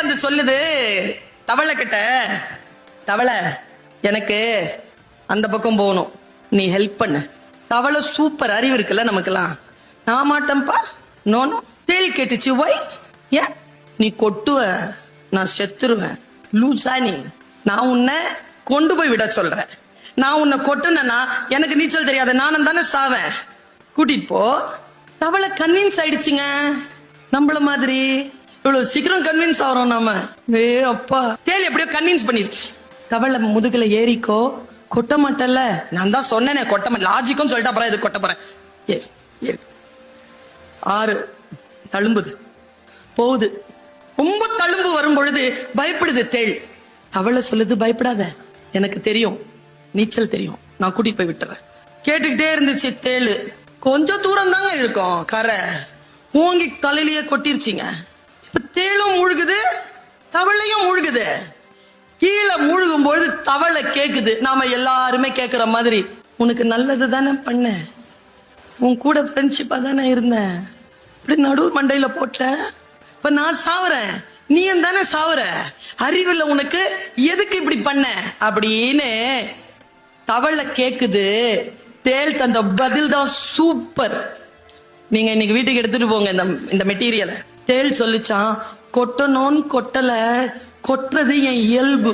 வந்து சொல்லுது தவளை கிட்ட, தவளை எனக்கு அந்த பக்கம் போகணும், நீ ஹெல்ப் பண்ணு. தவளை சூப்பர் அறிவு இருக்குல்ல நமக்கெல்லாம். நான் மாட்டேன்ப்பா, நோனோ. தேள் கேட்டுச்சு, வை? ஏன்? நீ கொட்டுவ, நான் செத்துருவேன். லூசா நீ? நான் உன்னை கொண்டு போய் விட சொல்றேன். நான் உன்னை கொட்டுனா எனக்கு நீச்சல் தெரியாத, நானும் தானே சாவேன். கூட்டிட்டு போ. தவளை கன்வின்ஸ் ஆயிடுச்சுங்க. நம்மள மாதிரி இவ்வளவு சீக்கிரம் கன்வின்ஸ் ஆகிறோம் நாம. அப்பா, தேள் எப்படியோ கன்வின்ஸ் பண்ணிருச்சு. தவளை முதுகுல ஏறிக்கோ, கொட்ட மாட்டல. நான் தான் சொன்னேனே கொட்ட மாட்டேன், லாஜிக்கும் சொல்லிட்டு அப்புறம் இது கொட்ட போறேன். ஏறு ஏறு. 6 தழும்புது, போகுது. ரொம்ப தழும்பு வரும் பொழுது பயப்படுது தேள். தவளை சொல்லுது, பயப்படாத, எனக்கு தெரியும், நீச்சல் தெரியும், நான் கூட்டிட்டு போய் விட்டுறேன். கேட்டுக்கிட்டே இருந்துச்சு தேளு. கொஞ்சம் தூரம் தாங்க இருக்கும் கரை, ஓங்கி தலையிலேயே கொட்டிருச்சிங்க. இப்ப தேளும் மூழ்குது, தவளையும் மூழ்குது. கீழே மூழ்கும் பொழுது தவளை கேக்குது, நாம எல்லாருமே கேக்குற மாதிரி, உனக்கு நல்லது தானே பண்ண, உன் கூட ஃப்ரெண்ட்ஷிப்பா தானே இருந்தேன், இப்படி நடு மண்டையில போட்ட, இப்ப நான் சாவுறேன், நீயும் தானே சாவுற, அறிவில்ல உனக்கு, எதுக்கு இப்படி பண்ண அப்படின்னு தவளை கேக்குது. தேள் தந்த பதில் தான் சூப்பர். நீங்க இன்னைக்கு வீட்டுக்கு எடுத்துட்டு போங்க இந்த மெட்டீரியலை. தேள் சொல்லிச்சான், கொட்டணும்னு கொட்டல, கொட்டுறது என் இயல்பு.